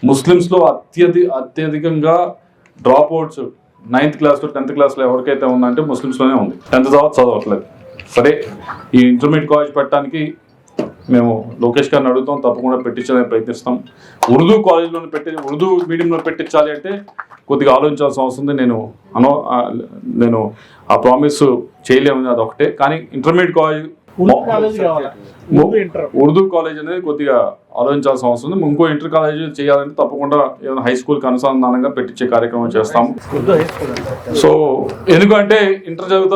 ముస్లిమ్స్లో అత్యధికంగా drop outs 9th క్లాస్లో 10th క్లాస్లో ఎవరికైతే ఉందంటే ముస్లిమ్స్లోనే ఉంది. 10th తర్వాత చదవట్లేదు. సరే, ఈ ఇంటర్మీడియట్ కాలేజ్ పెట్టడానికి మేము లోకేష్ గారిని అడుగుతాం, తప్పకుండా పెట్టించడానికి ప్రయత్నిస్తాం. ఉర్దూ కాలేజ్లో ఉర్దూ మీడియంలో పెట్టించాలి అంటే కొద్దిగా ఆలోచించాల్సిన అవసరం ఉంది. నేను ఆ ప్రామిస్ చేయలేము, అదొకటే. కానీ ఇంటర్మీడియట్ కాలేజ్ ఉర్దూ కాలేజ్ అనేది కొద్దిగా ఆలోచించాల్సిన అవసరం ఉంది. ఇంకో ఇంటర్ కాలేజ్ చేయాలంటే తప్పకుండా ఏదైనా హై స్కూల్కి అనుసంధానంగా పెట్టించే కార్యక్రమం చేస్తాము. సో ఎందుకంటే ఇంటర్ చదివిన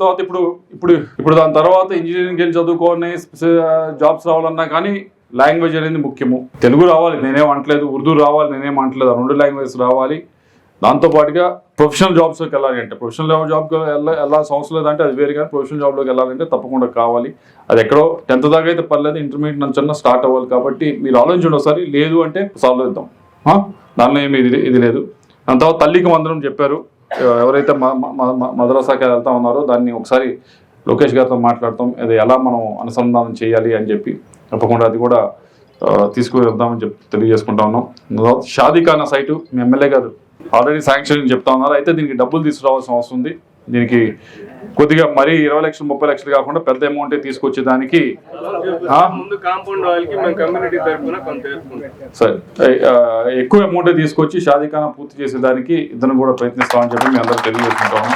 తర్వాత ఇప్పుడు దాని తర్వాత ఇంజనీరింగ్కి వెళ్ళి చదువుకోని జాబ్స్ రావాలన్నా కానీ లాంగ్వేజ్ అనేది ముఖ్యము. తెలుగు రావాలి, నేనేం అంటలేదు. ఉర్దూ రావాలి, నేనేం అంటలేదు. ఆ 2 లాంగ్వేజ్ రావాలి. దాంతోపాటుగా ప్రొఫెషనల్ జాబ్స్లోకి వెళ్ళాలి అంటే ప్రొఫెషనల్ జాబ్కి వెళ్ళాల్సిన అవసరం లేదంటే అది వేరు. కానీ ప్రొఫెషనల్ జాబ్లోకి వెళ్ళాలంటే తప్పకుండా కావాలి. అది ఎక్కడో 10th దాకా అయితే పర్లేదు, ఇంటర్మీడియట్ నుంచి స్టార్ట్ అవ్వాలి. కాబట్టి మీరు ఆలోచించండి ఒకసారి. లేదు అంటే సాల్వ్ చేద్దాం, దానిలో ఏమి ఇది లేదు. దాని తర్వాత తల్లికి వందనం చెప్పారు. ఎవరైతే మద్రసాకి వెళ్తా ఉన్నారో దాన్ని ఒకసారి లోకేష్ గారితో మాట్లాడతాం, అది ఎలా మనం అనుసంధానం చేయాలి అని చెప్పి తప్పకుండా అది కూడా తీసుకువెళ్దామని తెలియజేసుకుంటా ఉన్నాం. షాదీఖానా సైటు మీ ఎమ్మెల్యే గారు ఆల్రెడీ శాంక్షన్ చెప్తా ఉన్నారు. అయితే దీనికి డబ్బులు తీసుకురావాల్సిన అవసరం ఉంది. దీనికి కొద్దిగా మరీ 20 లక్షలు 30 లక్షలు కాకుండా పెద్ద అమౌంటే తీసుకొచ్చేదానికి సరే ఎక్కువ అమౌంటే తీసుకొచ్చి షాదీఖానా పూర్తి చేసేదానికి ఇద్దరు కూడా ప్రయత్నిస్తామని చెప్పి మేము అందరూ తెలియజేసుకుంటాము.